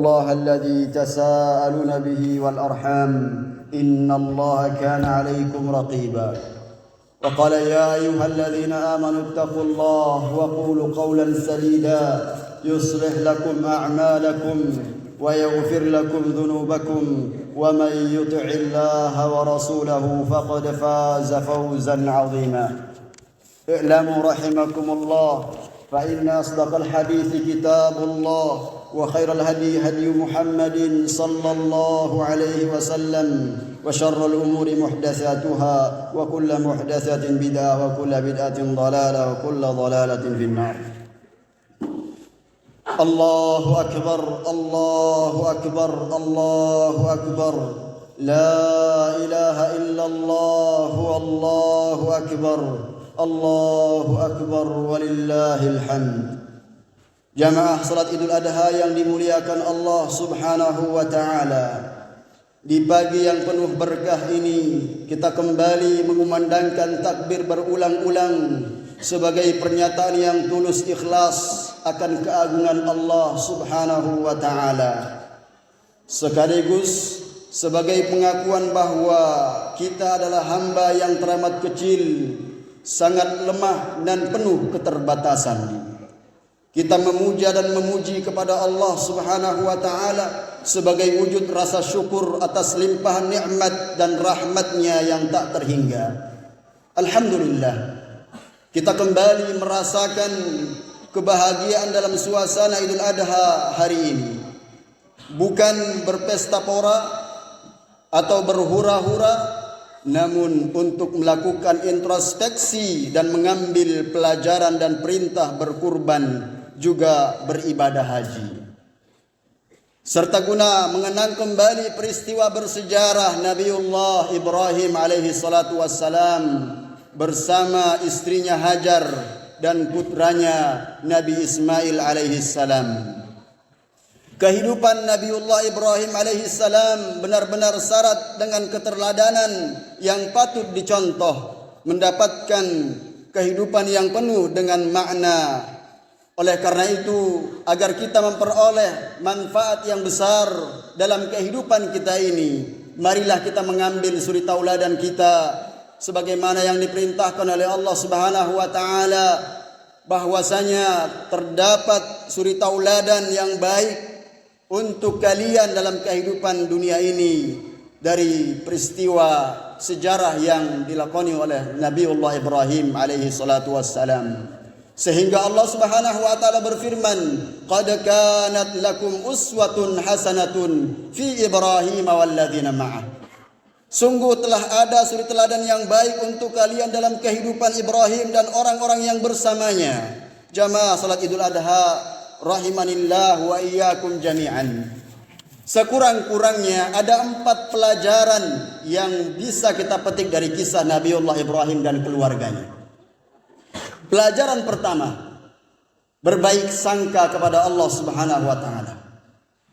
الله الذي تساءلون به والأرحام إن الله كان عليكم رقيبا وقال يا أيها الذين آمنوا اتقوا الله وقولوا قولا سديدا يصلح لكم أعمالكم ويغفر لكم ذنوبكم ومن يطع الله ورسوله فقد فاز فوزا عظيما اعلموا رحمكم الله فإن أصدق الحديث كتاب الله وخير الهدي هدي محمد صلى الله عليه وسلم وشر الأمور محدثاتها وكل محدثة بدعة وكل بدعة ضلالة وكل ضلالة في النار. الله أكبر الله أكبر الله أكبر لا إله إلا الله والله أكبر الله أكبر walillahil hamd. Jamaah salat Idul Adha yang dimuliakan Allah Subhanahu wa taala. Di pagi yang penuh berkah ini kita kembali mengumandangkan takbir berulang-ulang sebagai pernyataan yang tulus ikhlas akan keagungan Allah Subhanahu wa taala. Sekaligus sebagai pengakuan bahwa kita adalah hamba yang teramat kecil, sangat lemah dan penuh keterbatasan. Kita memuja dan memuji kepada Allah Subhanahu wa taala sebagai wujud rasa syukur atas limpahan nikmat dan rahmat-Nya yang tak terhingga. Alhamdulillah, kita kembali merasakan kebahagiaan dalam suasana Idul Adha hari ini. Bukan berpesta pora atau berhura-hura, namun untuk melakukan introspeksi dan mengambil pelajaran dan perintah berkurban, juga beribadah haji, serta guna mengenang kembali peristiwa bersejarah Nabiullah Ibrahim alaihi salatu wassalam bersama istrinya Hajar dan putranya Nabi Ismail alaihi salam. Kehidupan Nabiullah Ibrahim alaihi salam benar-benar syarat dengan keterladanan yang patut dicontoh, mendapatkan kehidupan yang penuh dengan makna. Oleh karena itu, agar kita memperoleh manfaat yang besar dalam kehidupan kita ini, marilah kita mengambil suri tauladan kita sebagaimana yang diperintahkan oleh Allah Subhanahu wa taala, bahwasanya terdapat suri tauladan yang baik untuk kalian dalam kehidupan dunia ini dari peristiwa sejarah yang dilakoni oleh Nabiullah Ibrahim alaihi salatu wassalam. Sehingga Allah Subhanahu wa taala berfirman, "Qad kanat lakum uswatun hasanatun fi Ibrahim walladzina ma'ah." Sungguh telah ada suri teladan yang baik untuk kalian dalam kehidupan Ibrahim dan orang-orang yang bersamanya. Jamaah salat Idul Adha rahimanillah wa iyyakum jami'an. Sekurang-kurangnya ada 4 pelajaran yang bisa kita petik dari kisah Nabiullah Ibrahim dan keluarganya. Pelajaran pertama, berbaik sangka kepada Allah Subhanahu wa taala.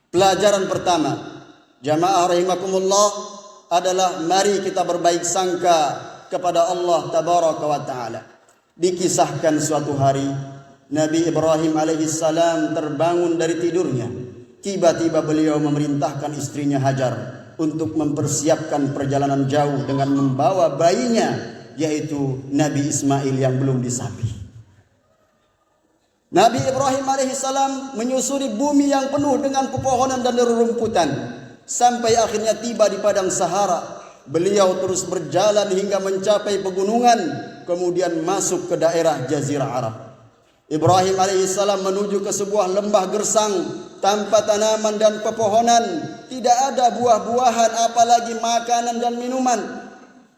Pelajaran pertama, jamaah rahimakumullah, adalah mari kita berbaik sangka kepada Allah tabaraka wa taala. Dikisahkan suatu hari Nabi Ibrahim alaihi salam terbangun dari tidurnya. Tiba-tiba beliau memerintahkan istrinya Hajar untuk mempersiapkan perjalanan jauh dengan membawa bayinya, yaitu Nabi Ismail yang belum disapi. Nabi Ibrahim alaihissalam menyusuri bumi yang penuh dengan pepohonan dan rerumputan sampai akhirnya tiba di padang Sahara. Beliau terus berjalan hingga mencapai pegunungan, kemudian masuk ke daerah Jazirah Arab. Ibrahim alaihissalam menuju ke sebuah lembah gersang tanpa tanaman dan pepohonan, tidak ada buah-buahan apalagi makanan dan minuman.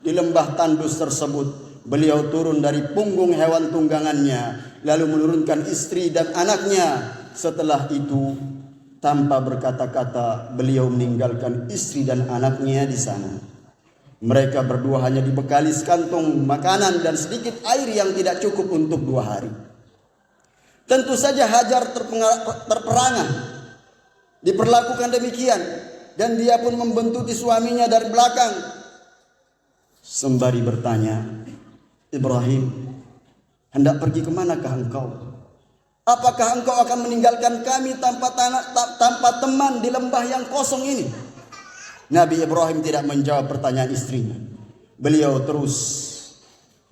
Di lembah tandus tersebut, beliau turun dari punggung hewan tunggangannya, lalu menurunkan istri dan anaknya. Setelah itu, tanpa berkata-kata, beliau meninggalkan istri dan anaknya di sana. Mereka berdua hanya dibekali sekantong makanan dan sedikit air yang tidak cukup untuk 2 hari. Tentu saja Hajar terperangah, diperlakukan demikian, dan dia pun membuntuti suaminya dari belakang. Sembari bertanya, "Ibrahim, hendak pergi kemanakah engkau?" Apakah engkau akan meninggalkan kami tanpa teman di lembah yang kosong ini? Nabi Ibrahim tidak menjawab pertanyaan istrinya. Beliau terus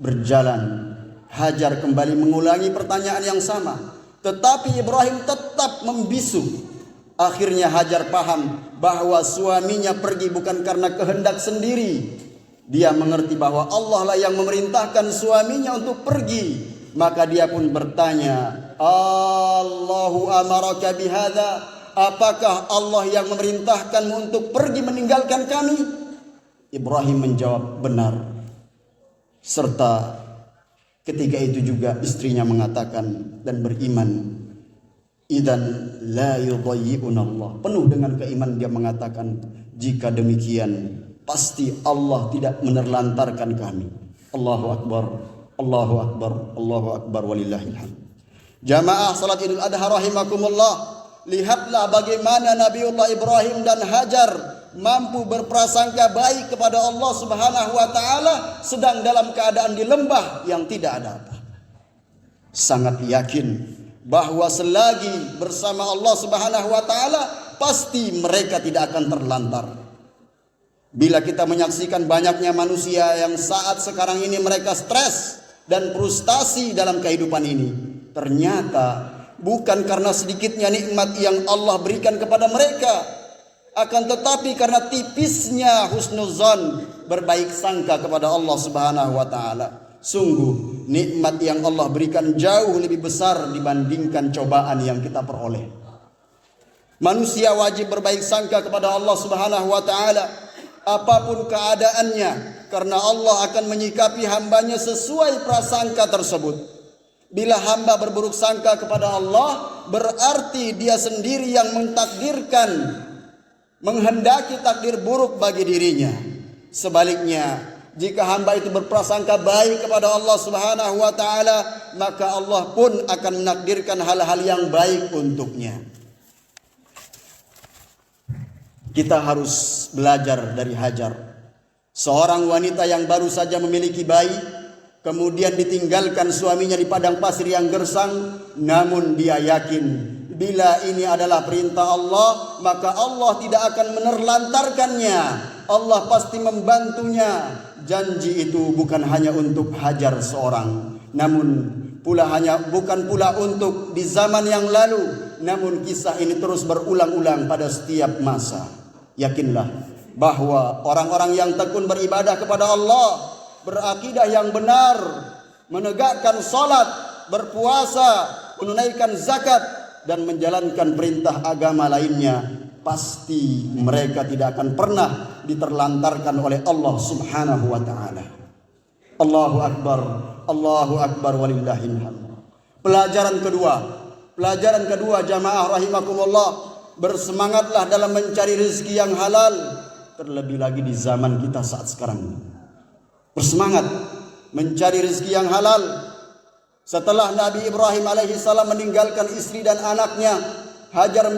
berjalan. Hajar kembali mengulangi pertanyaan yang sama, tetapi Ibrahim tetap membisu. Akhirnya Hajar paham bahwa suaminya pergi bukan karena kehendak sendiri. Dia mengerti bahwa Allah lah yang memerintahkan suaminya untuk pergi. Maka dia pun bertanya, Allahu amaraka bihadza? Apakah Allah yang memerintahkanmu untuk pergi meninggalkan kami? Ibrahim menjawab benar. Serta ketika itu juga istrinya mengatakan dan beriman, idzan la yudayyi'una Allah. Penuh dengan keimanan dia mengatakan, jika demikian pasti Allah tidak menerlantarkan kami. Allahu akbar, Allahu akbar, Allahu akbar, walillahil hamd. Jamaah salat Idul Adha rahimakumullah, lihatlah bagaimana Nabiullah Ibrahim dan Hajar mampu berprasangka baik kepada Allah Subhanahu wa taala sedang dalam keadaan di lembah yang tidak ada apa. Sangat yakin bahwa selagi bersama Allah Subhanahu wa taala pasti mereka tidak akan terlantar. Bila kita menyaksikan banyaknya manusia yang saat sekarang ini mereka stres dan frustasi dalam kehidupan ini, ternyata bukan karena sedikitnya nikmat yang Allah berikan kepada mereka, akan tetapi karena tipisnya husnuzan, berbaik sangka kepada Allah Subhanahu wa taala. Sungguh nikmat yang Allah berikan jauh lebih besar dibandingkan cobaan yang kita peroleh. Manusia wajib berbaik sangka kepada Allah Subhanahu wa taala apapun keadaannya, karena Allah akan menyikapi hambanya sesuai prasangka tersebut. Bila hamba berburuk sangka kepada Allah, berarti dia sendiri yang mentakdirkan, menghendaki takdir buruk bagi dirinya. Sebaliknya, jika hamba itu berprasangka baik kepada Allah Subhanahu wa taala, maka Allah pun akan menakdirkan hal-hal yang baik untuknya. Kita harus belajar dari Hajar, seorang wanita yang baru saja memiliki bayi, kemudian ditinggalkan suaminya di padang pasir yang gersang, namun dia yakin bila ini adalah perintah Allah, maka Allah tidak akan menerlantarkannya. Allah pasti membantunya. Janji itu bukan hanya untuk Hajar seorang, namun bukan pula untuk di zaman yang lalu, namun kisah ini terus berulang-ulang pada setiap masa. Yakinlah bahwa orang-orang yang tekun beribadah kepada Allah, berakidah yang benar, menegakkan salat, berpuasa, menunaikan zakat, dan menjalankan perintah agama lainnya, pasti mereka tidak akan pernah diterlantarkan oleh Allah Subhanahu wa taala. Allahu akbar, Allahu akbar, walillahil hamd. Pelajaran kedua jamaah rahimakumullah, bersemangatlah dalam mencari rezeki yang halal, terlebih lagi di zaman kita saat sekarang. Bersemangat mencari rezeki yang halal. Setelah Nabi Ibrahim alaihi salam meninggalkan istri dan anaknya, Hajar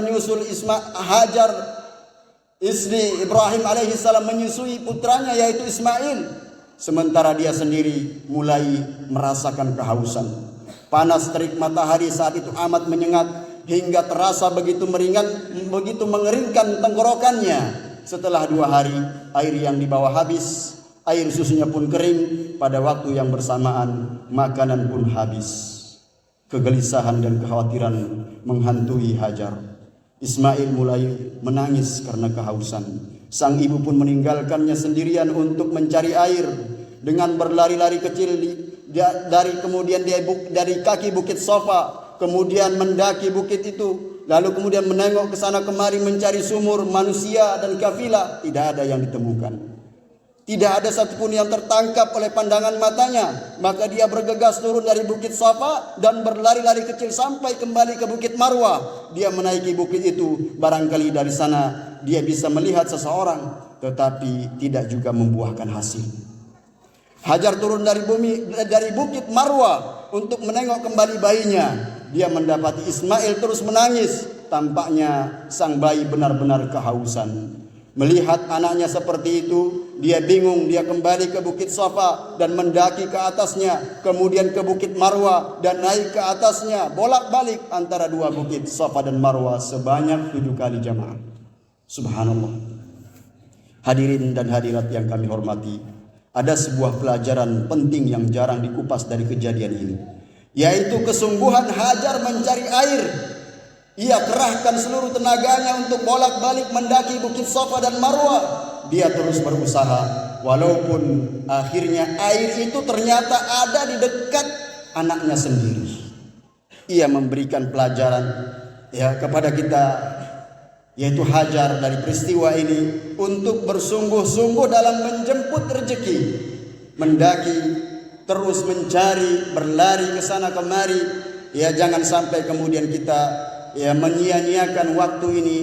istri Ibrahim alaihi salam menyusui putranya yaitu Ismail. Sementara dia sendiri mulai merasakan kehausan. Panas terik matahari saat itu amat menyengat hingga terasa begitu mengeringkan tenggorokannya. Setelah 2 hari air yang dibawa habis, air susunya pun kering. Pada waktu yang bersamaan makanan pun habis. Kegelisahan dan kekhawatiran menghantui Hajar. Ismail mulai menangis karena kehausan. Sang ibu pun meninggalkannya sendirian untuk mencari air. Dengan berlari-lari kecil dari kaki bukit Safa, kemudian mendaki bukit itu, lalu kemudian menengok ke sana kemari mencari sumur, manusia dan kafilah, tidak ada yang ditemukan. Tidak ada satupun yang tertangkap oleh pandangan matanya. Maka dia bergegas turun dari bukit Safa dan berlari-lari kecil sampai kembali ke bukit Marwah. Dia menaiki bukit itu, barangkali dari sana dia bisa melihat seseorang, tetapi tidak juga membuahkan hasil. Hajar turun dari bukit Marwah untuk menengok kembali bayinya. Dia mendapati Ismail terus menangis. Tampaknya sang bayi benar-benar kehausan. Melihat anaknya seperti itu, dia bingung, dia kembali ke Bukit Safa dan mendaki ke atasnya, kemudian ke Bukit Marwa dan naik ke atasnya, bolak-balik antara dua Bukit Safa dan Marwa sebanyak 7 kali jamaah. Subhanallah. Hadirin dan hadirat yang kami hormati, ada sebuah pelajaran penting yang jarang dikupas dari kejadian ini, yaitu kesungguhan Hajar mencari air. Ia kerahkan seluruh tenaganya untuk bolak-balik mendaki Bukit Safa dan Marwa. Dia terus berusaha, walaupun akhirnya air itu ternyata ada di dekat anaknya sendiri. Ia memberikan pelajaran kepada kita, yaitu Hajar, dari peristiwa ini untuk bersungguh-sungguh dalam menjemput rezeki, mendaki, terus mencari, berlari ke sana kemari. Jangan sampai kemudian kita menyia-nyiakan waktu ini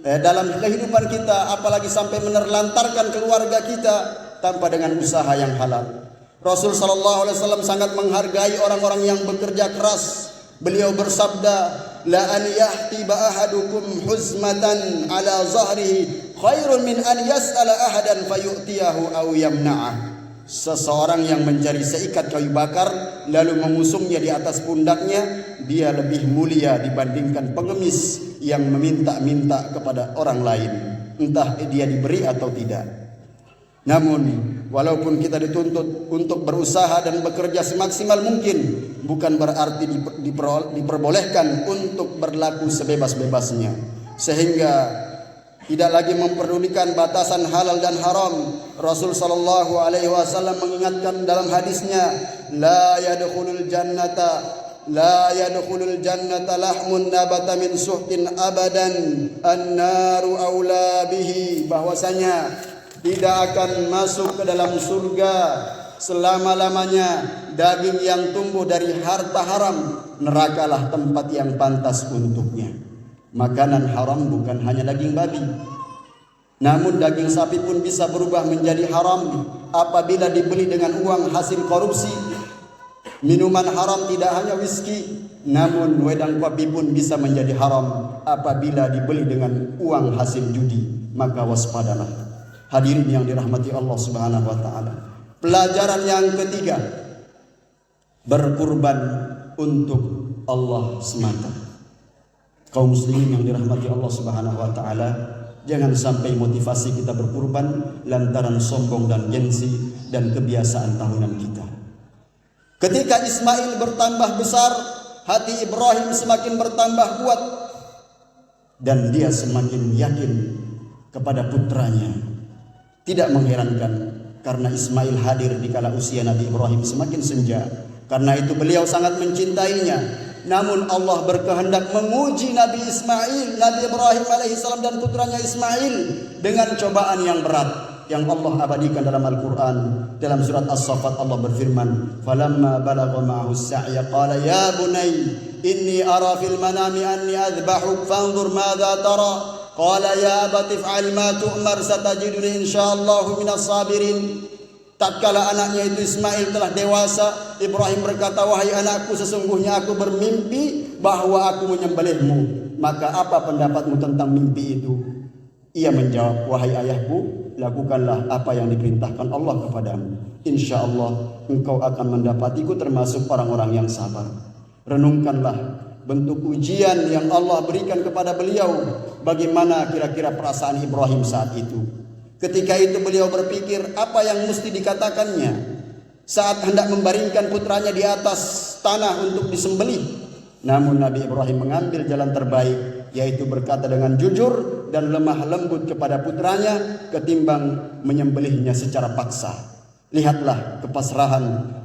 dalam kehidupan kita, apalagi sampai menerlantarkan keluarga kita tanpa dengan usaha yang halal. Rasul sallallahu alaihi wasallam sangat menghargai orang-orang yang bekerja keras. Beliau bersabda, la an yahtiba ahadukum huzmatan ala zahrihi khairun min an yas'ala ahadan fayu'tiyahu aw yamna'ah. Seseorang yang mencari seikat kayu bakar lalu mengusungnya di atas pundaknya, dia lebih mulia dibandingkan pengemis yang meminta-minta kepada orang lain, entah dia diberi atau tidak. Namun walaupun kita dituntut untuk berusaha dan bekerja semaksimal mungkin, bukan berarti diperbolehkan untuk berlaku sebebas-bebasnya, sehingga tidak lagi memperdulikan batasan halal dan haram. Rasul sallallahu alaihi wasallam mengingatkan dalam hadisnya, la yadkhulul jannata lahmun nabata min suhtin abadan annaru aula bihi, bahwasanya tidak akan masuk ke dalam surga selama-lamanya daging yang tumbuh dari harta haram, nerakalah tempat yang pantas untuknya. Makanan haram bukan hanya daging babi, namun daging sapi pun bisa berubah menjadi haram apabila dibeli dengan uang hasil korupsi. Minuman haram tidak hanya whisky, namun wedang kopi pun bisa menjadi haram apabila dibeli dengan uang hasil judi. Maka waspadalah. Hadirin yang dirahmati Allah Subhanahu wa taala. Pelajaran yang ketiga, berkurban untuk Allah semata. Kaum muslimin yang dirahmati Allah Subhanahu wa taala, jangan sampai motivasi kita berkurban lantaran sombong dan gengsi dan kebiasaan tahunan kita. Ketika Ismail bertambah besar, hati Ibrahim semakin bertambah kuat dan dia semakin yakin kepada putranya. Tidak mengherankan karena Ismail hadir di kala usia Nabi Ibrahim semakin senja. Karena itu beliau sangat mencintainya. Namun Allah berkehendak menguji Nabi Ibrahim alaihissalam dan putranya Ismail dengan cobaan yang berat yang Allah abadikan dalam Al-Quran. Dalam surat As-Saffat Allah berfirman, falamma balagha ma'ahu as-sa'ya qala ya bunay inni ara fil manami anni adbahuk fanzur madza tara qala ya abati if'al ma tu'mar satajiduni insyaallah minas sabirin. Tatkala anaknya itu Ismail telah dewasa, Ibrahim berkata, wahai anakku, sesungguhnya aku bermimpi bahwa aku menyembelihmu. Maka apa pendapatmu tentang mimpi itu? Ia menjawab, wahai ayahku, lakukanlah apa yang diperintahkan Allah kepadamu. Insya Allah engkau akan mendapatiku termasuk orang-orang yang sabar. Renungkanlah bentuk ujian yang Allah berikan kepada beliau. Bagaimana kira-kira perasaan Ibrahim saat itu? Ketika itu beliau berpikir apa yang mesti dikatakannya saat hendak membaringkan putranya di atas tanah untuk disembelih. Namun Nabi Ibrahim mengambil jalan terbaik, yaitu berkata dengan jujur dan lemah lembut kepada putranya ketimbang menyembelihnya secara paksa. Lihatlah kepasrahan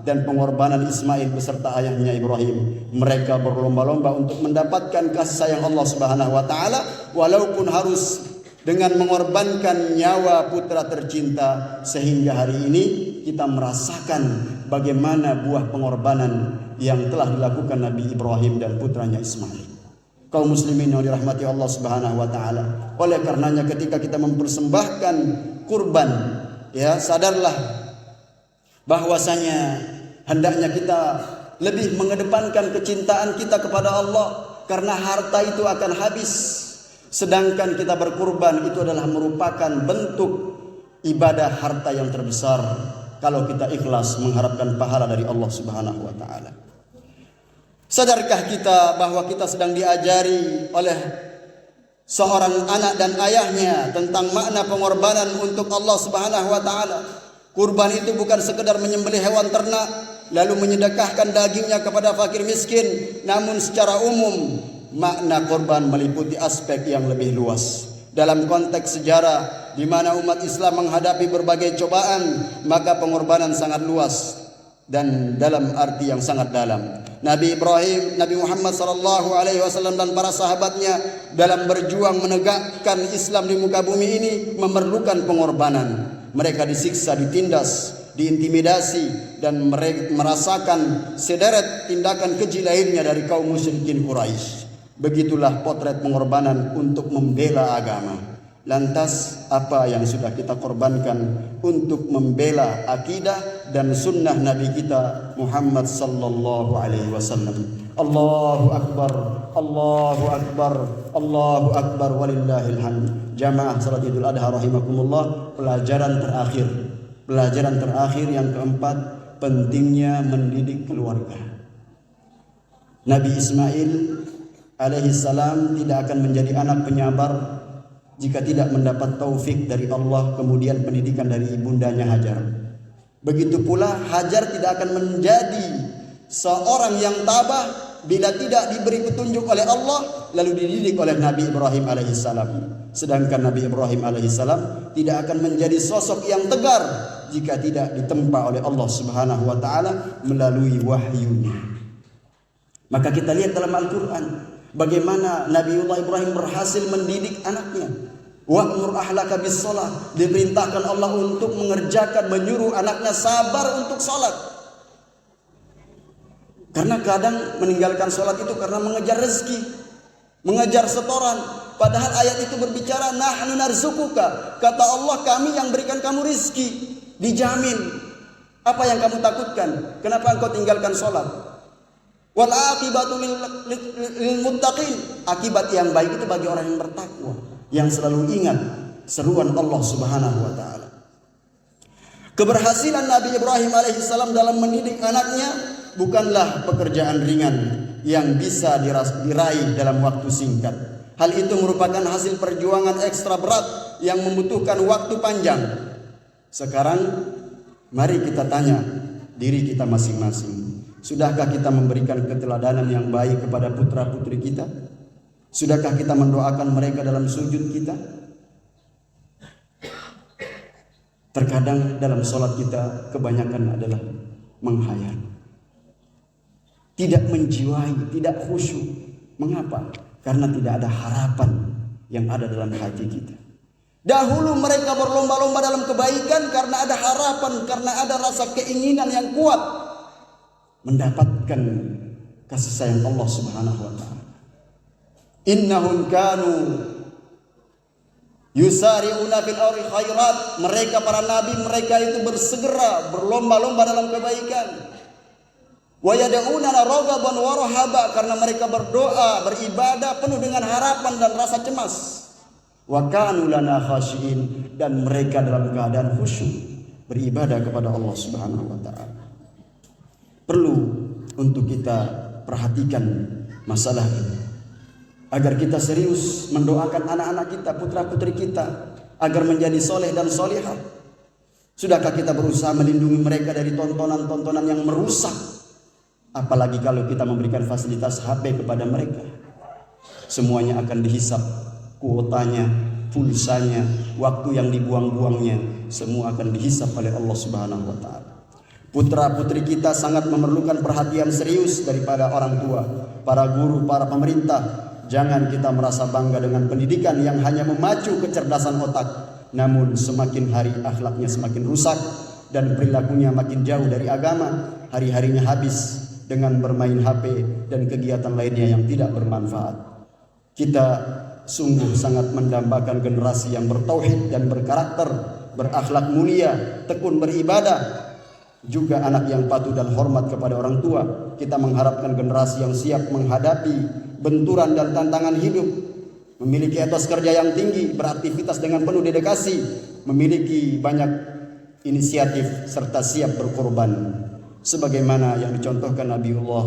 dan pengorbanan Ismail beserta ayahnya Ibrahim. Mereka berlomba-lomba untuk mendapatkan kasih sayang Allah Subhanahu wa taala walaupun harus dengan mengorbankan nyawa putra tercinta, sehingga hari ini kita merasakan bagaimana buah pengorbanan yang telah dilakukan Nabi Ibrahim dan putranya Ismail. Kaum muslimin yang dirahmati Allah Subhanahu wa taala, oleh karenanya ketika kita mempersembahkan kurban, sadarlah bahwasanya hendaknya kita lebih mengedepankan kecintaan kita kepada Allah, karena harta itu akan habis. Sedangkan kita berkurban itu adalah merupakan bentuk ibadah harta yang terbesar kalau kita ikhlas mengharapkan pahala dari Allah Subhanahu wa taala. Sadarkah kita bahwa kita sedang diajari oleh seorang anak dan ayahnya tentang makna pengorbanan untuk Allah Subhanahu wa taala? Kurban itu bukan sekedar menyembelih hewan ternak lalu menyedekahkan dagingnya kepada fakir miskin, namun secara umum makna kurban meliputi aspek yang lebih luas. Dalam konteks sejarah di mana umat Islam menghadapi berbagai cobaan, maka pengorbanan sangat luas dan dalam arti yang sangat dalam. Nabi Ibrahim, Nabi Muhammad sallallahu alaihi wasallam dan para sahabatnya dalam berjuang menegakkan Islam di muka bumi ini memerlukan pengorbanan. Mereka disiksa, ditindas, diintimidasi dan mereka merasakan sederet tindakan keji lainnya dari kaum musyrikin Quraisy. Begitulah potret pengorbanan untuk membela agama. Lantas apa yang sudah kita korbankan untuk membela akidah dan sunnah Nabi kita Muhammad sallallahu alaihi wasallam? Allahu akbar, Allahu akbar, Allahu akbar, walillahil hamd. Jamaah salat Idul Adha rahimakumullah. Pelajaran terakhir yang keempat, pentingnya mendidik keluarga. Nabi Ismail alaihi salam tidak akan menjadi anak penyabar jika tidak mendapat taufik dari Allah, kemudian pendidikan dari ibundanya Hajar. Begitu pula Hajar tidak akan menjadi seorang yang tabah bila tidak diberi petunjuk oleh Allah lalu dididik oleh Nabi Ibrahim alaihissalam. Sedangkan Nabi Ibrahim alaihissalam tidak akan menjadi sosok yang tegar jika tidak ditempa oleh Allah Subhanahu wa taala melalui wahyunya. Maka kita lihat dalam Al-Quran bagaimana Nabiullah Ibrahim berhasil mendidik anaknya. Wa'mur ahlaka bis shalah, diperintahkan Allah untuk mengerjakan, menyuruh anaknya sabar untuk salat. Karena kadang meninggalkan salat itu karena mengejar rezeki, mengejar setoran. Padahal ayat itu berbicara nahnu narzukuka, kata Allah kami yang berikan kamu rizki, dijamin. Apa yang kamu takutkan? Kenapa engkau tinggalkan salat? Wal aqibatu lil muttaqin, akibat yang baik itu bagi orang yang bertakwa, yang selalu ingat seruan Allah Subhanahu wa taala. Keberhasilan Nabi Ibrahim alaihissalam dalam mendidik anaknya bukanlah pekerjaan ringan yang bisa diraih dalam waktu singkat. Hal itu merupakan hasil perjuangan ekstra berat yang membutuhkan waktu panjang. Sekarang mari kita tanya diri kita masing-masing. Sudahkah kita memberikan keteladanan yang baik kepada putra-putri kita? Sudahkah kita mendoakan mereka dalam sujud kita? Terkadang dalam sholat kita kebanyakan adalah menghayal, tidak menjiwai, tidak khusyuk. Mengapa? Karena tidak ada harapan yang ada dalam hati kita. Dahulu mereka berlomba-lomba dalam kebaikan karena ada harapan, karena ada rasa keinginan yang kuat mendapatkan kasih sayang Allah Subhanahu wa taala. Innahum kanu yusari'una fil amri khairat. Mereka para nabi, mereka itu bersegera berlomba-lomba dalam kebaikan. Wa yad'unana raghaban wa rahaba, karena mereka berdoa, beribadah penuh dengan harapan dan rasa cemas. Wa kanu lana khashiin, dan mereka dalam keadaan khusyuk beribadah kepada Allah Subhanahu wa taala. Perlu untuk kita perhatikan masalah ini agar kita serius mendoakan anak-anak kita, putra-putri kita agar menjadi soleh dan solihah. Sudahkah kita berusaha melindungi mereka dari tontonan-tontonan yang merusak? Apalagi kalau kita memberikan fasilitas HP kepada mereka. Semuanya akan dihisap, kuotanya, pulsanya, waktu yang dibuang-buangnya, semua akan dihisap oleh Allah Subhanahu wa taala. Putra-putri kita sangat memerlukan perhatian serius daripada orang tua, para guru, para pemerintah. Jangan kita merasa bangga dengan pendidikan yang hanya memacu kecerdasan otak, namun semakin hari akhlaknya semakin rusak dan perilakunya makin jauh dari agama. Hari-harinya habis dengan bermain HP dan kegiatan lainnya yang tidak bermanfaat. Kita sungguh sangat mendambakan generasi yang bertauhid dan berkarakter, berakhlak mulia, tekun beribadah, juga anak yang patuh dan hormat kepada orang tua. Kita mengharapkan generasi yang siap menghadapi benturan dan tantangan hidup. memiliki etos kerja yang tinggi, beraktivitas dengan penuh dedikasi, memiliki banyak inisiatif serta siap berkorban sebagaimana yang dicontohkan Nabiullah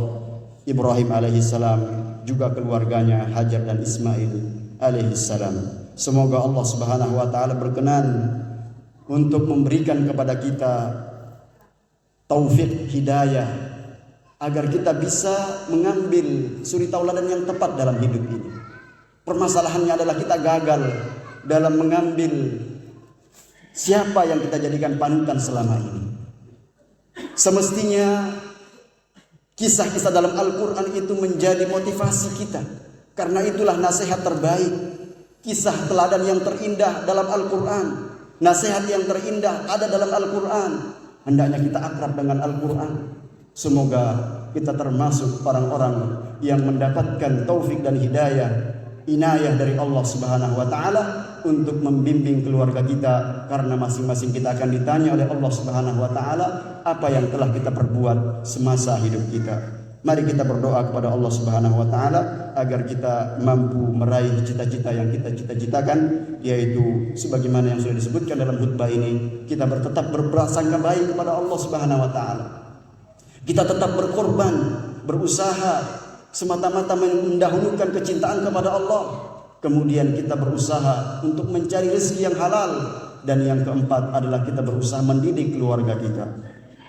Ibrahim alaihissalam, juga keluarganya Hajar dan Ismail alaihissalam. Semoga Allah Subhanahu wa taala berkenan untuk memberikan kepada kita taufik hidayah agar kita bisa mengambil suri tauladan yang tepat dalam hidup ini. Permasalahannya adalah kita gagal dalam mengambil siapa yang kita jadikan panutan selama ini. Semestinya kisah-kisah dalam Al-Quran itu menjadi motivasi kita, karena itulah nasihat terbaik, kisah teladan yang terindah dalam Al-Quran, nasihat yang terindah ada dalam Al-Quran. Hendaknya kita akrab dengan Al-Quran. Semoga kita termasuk orang-orang yang mendapatkan taufik dan hidayah, inayah dari Allah Subhanahu wa taala untuk membimbing keluarga kita, karena masing-masing kita akan ditanya oleh Allah Subhanahu wa taala apa yang telah kita perbuat semasa hidup kita. Mari kita berdoa kepada Allah Subhanahu wa taala agar kita mampu meraih cita-cita yang kita cita-citakan, yaitu sebagaimana yang sudah disebutkan dalam khutbah ini, kita tetap berprasangka baik kepada Allah Subhanahu wa taala. Kita tetap berkorban, berusaha semata-mata mendahulukan kecintaan kepada Allah. Kemudian kita berusaha untuk mencari rezeki yang halal, dan yang keempat adalah kita berusaha mendidik keluarga kita.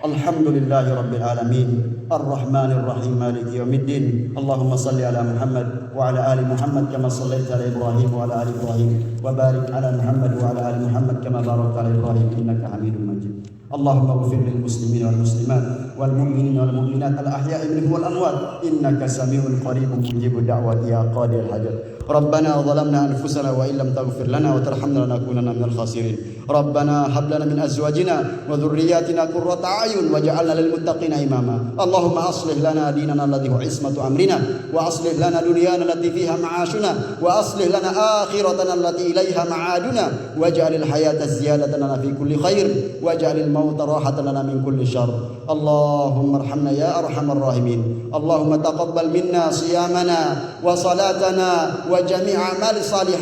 Alhamdulillahirabbil alamin, arrahmanir rahim, maliki yaumiddin. Allahumma shalli ala Muhammad wa ala ali Muhammad kama shallaita ala Ibrahim wa ala ali Ibrahim, wa barik ala Muhammad wa ala ali Muhammad kama barakta ala Ibrahim innaka Hamidum Majid. Allahumma ighfir lil muslimin wal muslimat wal mu'minin wal mu'minat al ahya'i minhum wal amwat innaka samiun qaribun mujibud da'wati ya qadil hajat. Rabbana zalamna anfusana wa illam taghfir lana wa tarhamna lanakunanna minal khasirin. Rabbana hab lana min azwajina wa dhurriyyatina qurrata a'yun waj'alna lil muttaqina imama. Allahumma aslih lana dinana alladhi huwa ismatu amrina wa aslih lana dunyana allati fiha ma'ashuna wa aslih lana akhiratana allati ilaiha ma'aduna waj'alil hayata ziyadatan lana fi kulli khair waj'alil mauta rahatan lana min kulli syarr. Allahumma arhamna ya arhamar rahimin. Allahumma taqabbal minna siyamana wa salatana wa jami'a amal salih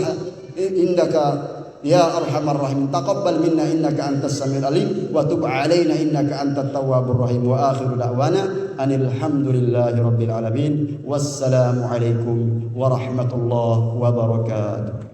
indaka ya arhamar rahim. Taqabbal minna innaka antas samiul alim wa tub alaina innaka antat tawwabur rahim. Wa akhiru da'wana anil hamdulillahi rabbil alamin. Wassalamu alaikum warahmatullahi wabarakatuh.